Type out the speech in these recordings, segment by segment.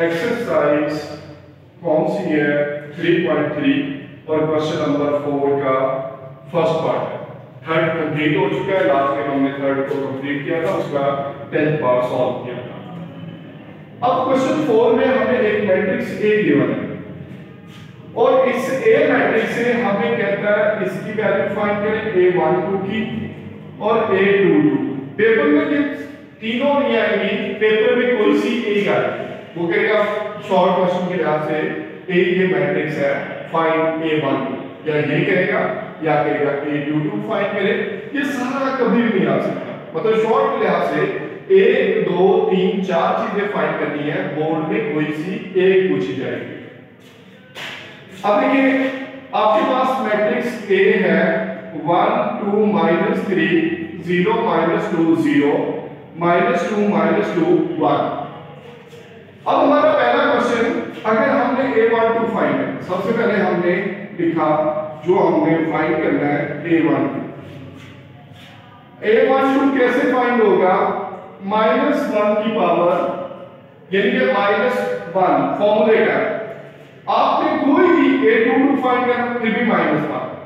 Exercise कौन सी है 3.3 और क्वेश्चन नंबर 4 का फर्स्ट पार्ट है। थर्ड कंप्लीट हो चुका है, लास्ट में हमने थर्ड को कंप्लीट किया था, उसका 10th पार्ट सॉल्व किया था। अब क्वेश्चन 4 में हमें एक मैट्रिक्स A गिवन है और इस A मैट्रिक्स से हमें कहता है इसकी वैल्यू फाइंड करें A12 की और A22। पेपर में ये तीनों नहीं आएंगी, पेपर में कोई सी एक आएगी। वो कहेगा शॉर्ट क्वेश्चन के लिहाज से ये मैट्रिक्स है फाइंड A12, या ये कहेगा या कहेगा A22 फाइंड करें। ये सारा कभी भी नहीं आ सकता, मतलब शॉर्ट के लिहाज से 1 2 3 4 चीजें फाइंड करनी है, बोर्ड में कोई सी एक पूछी जाएगी। अब देखिए आपके पास मैट्रिक्स A है 1 2 -3 0 -2 0 -2 -2 1। अब हमारा पहला क्वेश्चन, अगर हमने A12 फाइंड है, सबसे पहले हमने लिखा जो हमने फाइंड करना है A12। A12 कैसे फाइंड होगा? -1 की पावर यानी कि -1 फॉर्मूले का आपने कोई भी A22 फाइंड करना फिर भी -1,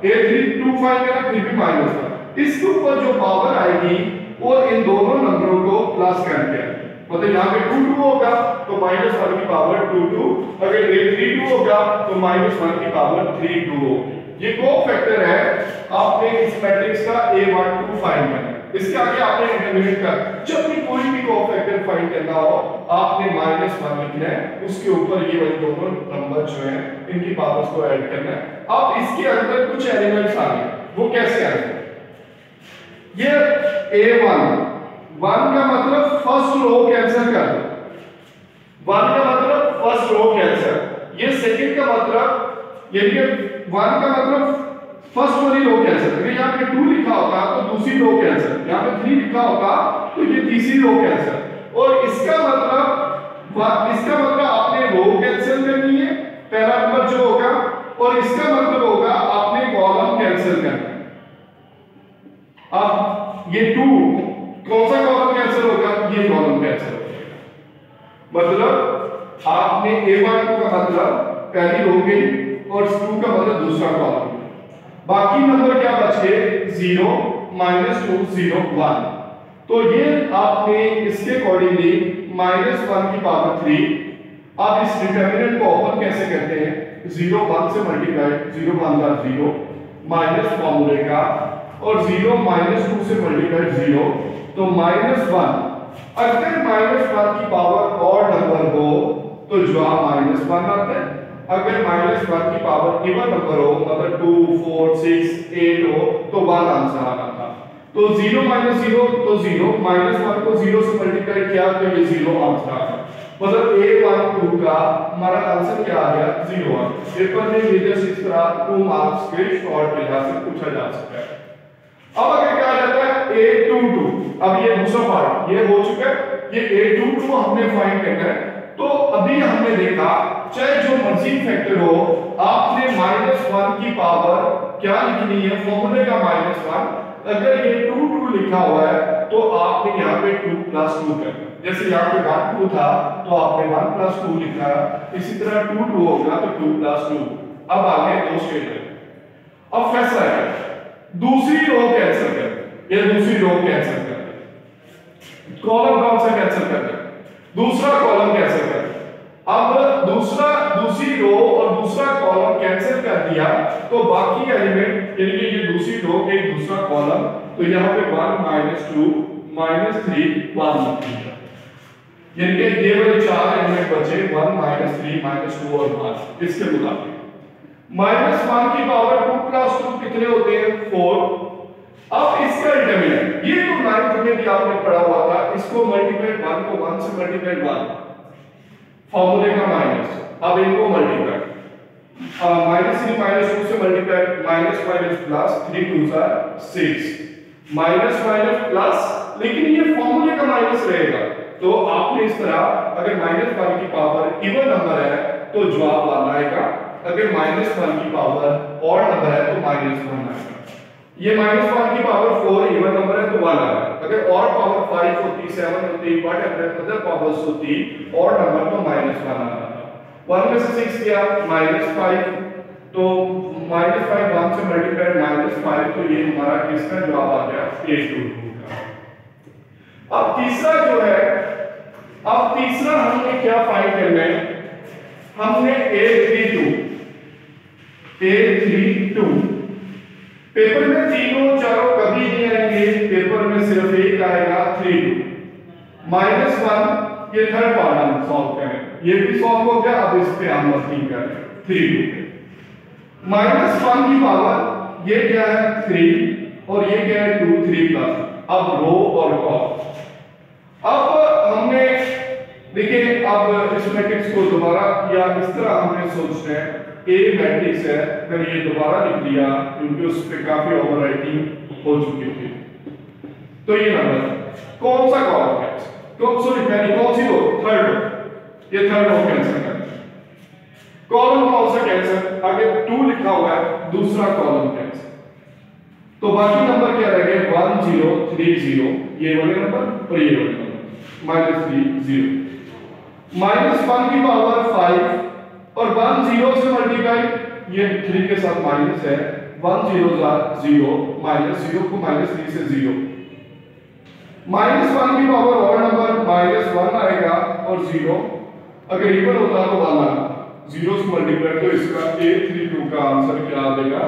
A32 फाइंड करना फिर भी -1, इसके ऊपर जो पावर आएगी वो इन दोनों नंबरों को प्लस करके आएगी। मतलब यहाँ पे 2 होगा तो -1 की पावर 2, अगर A32 होगा तो -1 की पावर 3 होगी। ये कोफैक्टर है, आपने इस मैट्रिक्स का A12 फाइंड करना है। इसके आगे आपने इंटरमीडिएट का जब भी कोई भी कोफैक्टर फाइंड करना हो आपने -1 लिखना है, उसके ऊपर ये वाले दोनों नंबर जो है इनकी पावर्स को ऐड करना है। अब इसके अंदर कुछ एलिमेंट्स आ गए, वो कैसे आएंगे? ये A1 का मतलब फर्स्ट रो कैंसिल कर दो, 1 का मतलब फर्स्ट रो कैंसिल, ये सेकंड का मतलब यानी कि 1 का मतलब फर्स्ट वाली रो कैंसिल, अगर यहाँ पे 2 लिखा होता तो दूसरी रो कैंसिल, यहाँ पे 3 लिखा होता तो ये तीसरी रो कैंसिल, और इसका मतलब आपने रो कैंसिल करनी है पहला नंबर जो होगा, और इसका मतलब होगा आपने कॉलम कैंसिल करना है। अब ये 2 कौन सा कॉलम कैंसिल होगा? ये कॉलम कैंसिल होगा, मतलब आपने A12 का मतलब पहली रो गई और 2 का मतलब दूसरा कॉलम, बाकी नंबर क्या बच गए? 0 -2 0 1। तो ये आपने इसके अकॉर्डिंगली -1 की पावर 3। आप इस डिटरमिनेंट को ओपन कैसे करते हैं? 0 1 से मल्टीप्लाई, 0 1 0 माइनस फॉर्मूले का, और 0 -2 से मल्टीप्लाई 0 तो -1। अगर -1 की पावर और नंबर हो तो जवाब -1 आता है, अगर -1 की पावर इवन नंबर हो मतलब 2 4 6 8 हो तो 1 आंसर आना था। तो 0 -0 तो 0, -1 को 0 से मल्टीप्लाई किया तो ये 0 आंसर आ गया, मतलब A12 का हमारा आंसर क्या आ गया? 0 आ गया। पेपर में मेजर इस तरह 2 मार्क्स के शॉर्ट के लिहाज से पूछा जा सकता है। अब अगर क्या आ जाता है A22, अब ये दूसरा पार्ट ये हो चुका है, ये A22 हमने फाइंड करना है। तो अभी हमने देखा चाहे जो मर्जी फैक्टर हो आपने -1 की पावर क्या लिखनी है? फॉर्मूले का -1। अगर ये 2 लिखा हुआ है तो आपने यहाँ पे 2 + 2 करना, जैसे यहाँ पे 1 2 था तो आपने 1 + 2 लिखा, इसी तरह 2 2 होगा तो 2 + 2। अब आगे दो स्टेटमेंट। अब फैसला है दूसरी रो कैंसिल कर, ये दूसरी रो कैंसिल कर, कॉलम कौन सा कैंसिल कर? दूसरा कॉलम कैंसिल कर। अब दूसरी रो और दूसरा कॉलम कैंसिल कर दिया तो बाकी एलिमेंट यानी कि ये दूसरी रो एक दूसरा कॉलम, तो यहाँ पे 1 -2 -3 1 लिख दिया, यानी कि ये वाले 4 एलिमेंट बचे 1 -3 -2 और 1। इसके मुताबिक -1 की पावर 2 + 2 कितने होते हैं? 4। अब इसका डिटरमिनेंट ये तो 9th में भी आपने पढ़ा हुआ था, इसको मल्टीप्लाई 1 को 1 से मल्टीप्लाई 1 फॉर्मूले का माइनस, अब इनको मल्टीप्लाई -3 -2 से multiply minus plus 3 2 6 minus plus, लेकिन ये फॉर्मूले का माइनस रहेगा। तो आपने इस तरह अगर -1 की पावर इवन नंबर है तो जवाब आना आएगा, अगर -1 की पावर ऑड नंबर है तो -1 आएगा। ये -1 की पावर 4 इवन नंबर है तो 1 आ रहा है। अगर और पावर 5 होती, 7 होती, वट एवर अदर पावर्स होती और नंबर तो -1 आ रहा था। 1 में से 6 गया -5, तो -5 1 से मल्टीप्लाई -5, तो ये हमारा किसका जवाब आ गया A22 का। अब तीसरा जो है, अब तीसरा हमने क्या फाइंड करना है, हमने A32 पेपर में तीनों चारों कभी नहीं आएंगे, पेपर में सिर्फ एक आएगा 32 -1, ये थर्ड पार्ट हम सॉल्व करें, ये भी सॉल्व हो गया। अब इस पे हम वर्किंग करें 32 -1 की पावर ये क्या है 3 और ये क्या है 2, 3 प्लस। अब रो और कॉलम, अब हमने देखिए, अब इस मैट्रिक्स को दोबारा या इस तरह हमने सोचना है, ए मैट्रिक्स है, मैंने ये दोबारा लिख लिया क्योंकि उस पे काफी ओवरराइटिंग हो चुकी थी। तो ये नंबर कौन सा कॉलम है, तो सॉरी पहली कौन सी रो, थर्ड रो, ये थर्ड रो कैंसिल कर, कॉलम कौन सा कैंसिल, आगे 2 लिखा हुआ है, दूसरा कॉलम कैंसिल, तो बाकी नंबर क्या रह गए 1 0 3 0, ये वाले नंबर और ये वाले नंबर -3 0। -1 की पावर 5 और 1 0 से मल्टीप्लाई, ये 3 के साथ माइनस है, 1 0 0 -0 को -3 से 0, -1 की पावर और नंबर -1 आएगा और 0, अगर इक्वल होता तो 1 आना, 0 से मल्टीप्लाई, तो इसका A32 का आंसर क्या आ जाएगा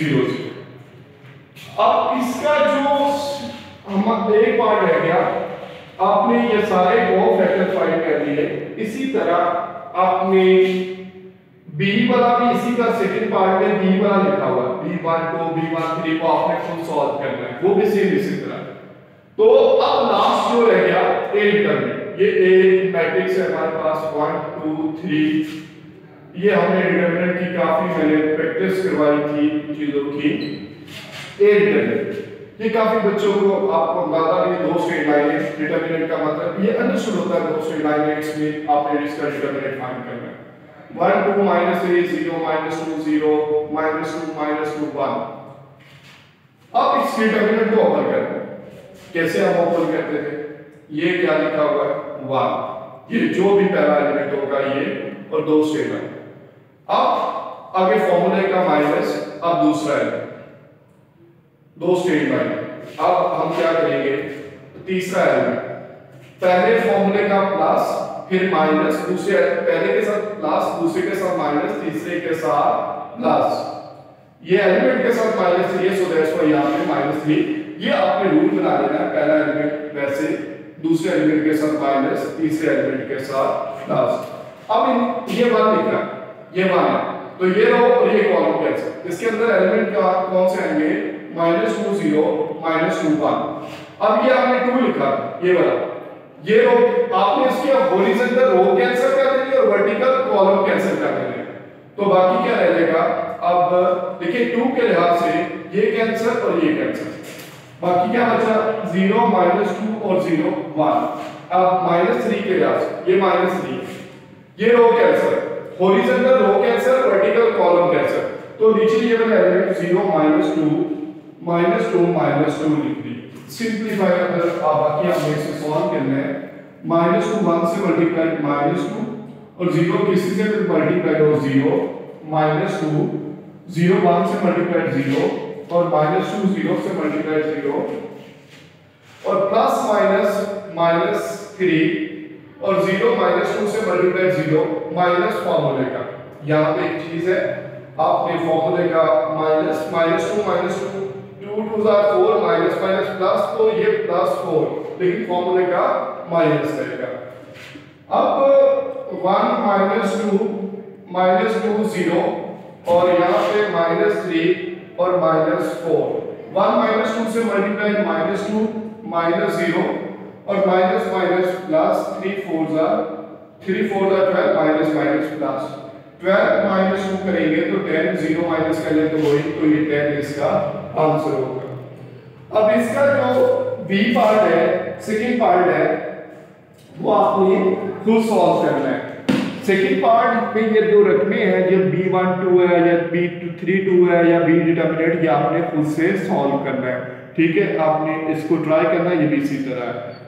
0 0। अब इसका जो हम एक पार्ट रह गया, आपने ये सारे को फैक्टर फाइंड कर लिए, इसी तरह आपने b वाला भी इसी का सेकंड पार्ट में b वाला लिखा हुआ है, b1 2 b1 3 को आपने खुद सॉल्व करना है, वो भी सेम इसी तरह। तो अब लास्ट जो रह गया a डिटरमिनेंट, ये a मैट्रिक्स है हमारे पास 1 2 3, ये हमने डिटरमिनेंट की काफी मैंने प्रैक्टिस करवाई थी चीजों की। a डिटरमिनेंट ये काफी बच्चों को आपको अंदाजा नहीं, 2 स्ट्रेट लाइनें, डिटरमिनेंट का मतलब ये अंडरस्टूड होता है, 2 स्ट्रेट लाइनें में आपने इसका डिटरमिनेंट फाइंड करना है। 1 2 -3 0 -2 0 -2 1। अब इस डिटरमिनेंट को ओपन करते हैं, कैसे हम ओपन करते थे, ये क्या लिखा हुआ है 1, ये जो भी पहला एलिमेंट होगा ये, और 2 स्ट्रेट लाइन। अब आगे फॉर्मूले का माइनस, अब दूसरा एलिमेंट, 2 स्ट्रेट लाइन। अब हम क्या करेंगे, तीसरा एलिमेंट, पहले फॉर्मूले का प्लस, फिर माइनस, दूसरे पहले के साथ प्लस, दूसरे के साथ माइनस, तीसरे के साथ प्लस, ये एलिमेंट के साथ माइनस 3 है, सो दैट्स व्हाई यहां पे -3। ये आपने रूल बना लेना है, पहला एलिमेंट वैसे, दूसरे एलिमेंट के साथ माइनस, तीसरे एलिमेंट के साथ प्लस। अब ये 1 लिखा है, ये 1 है, तो ये रो और ये कॉलम कैंसिल, इसके अंदर एलिमेंट का कौन से आएंगे -2 0 -2 1। अब ये आपने 2 लिखा, ये वाला, ये रो आपने इसके हॉरिजॉन्टल रो कैंसिल कर देनी और वर्टिकल कॉलम कैंसिल कर देने, तो बाकी क्या रह जाएगा। अब देखिए 2 के लिहाज से ये कैंसिल और ये कैंसिल, बाकी क्या बचा 0 -2 और 0 1। अब -3 के लिहाज से ये -3, ये row cancel, horizontal row cancel, vertical column cancel, तो नीचे ये वाला एलिमेंट 0 -2 -2 लिख दी। सिंपलीफाई अगर आप बाकी हमें इसे सॉल्व करना है, -2 1 से मल्टीप्लाई -2 और 0 किसी से भी मल्टीप्लाई हो 0 -2 0 1 से मल्टीप्लाई 0 और -2 0 से मल्टीप्लाई 0 और प्लस -3 और 0 -2 से मल्टीप्लाई 0 माइनस फॉर्मूले का, यहां पे एक चीज है, आपने फॉर्मूले का -2 -2 2 2 4 माइनस माइनस प्लस, तो ये +4, लेकिन फॉर्मूले का माइनस रहेगा। अब 1 -2 0 और यहाँ पे -3 और -4, 1 -2 से मल्टीप्लाई -2 -0 और minus minus plus, 3 4 12 minus minus plus 12 -2 करेंगे तो 10, 0 माइनस कर ले तो वही, तो ये 10 इसका आंसर होगा। अब इसका जो बी पार्ट है, सेकंड पार्ट है, वो आपने खुद सॉल्व करना है। सेकंड पार्ट में ये जो रखने हैं, जो B12 है या B32 है या B डिटर्मिनेंट, ये आपने खुद से सॉल्व करना है। ठीक है, आपने इसको ट्राई करना है, ये भी इसी तरह है।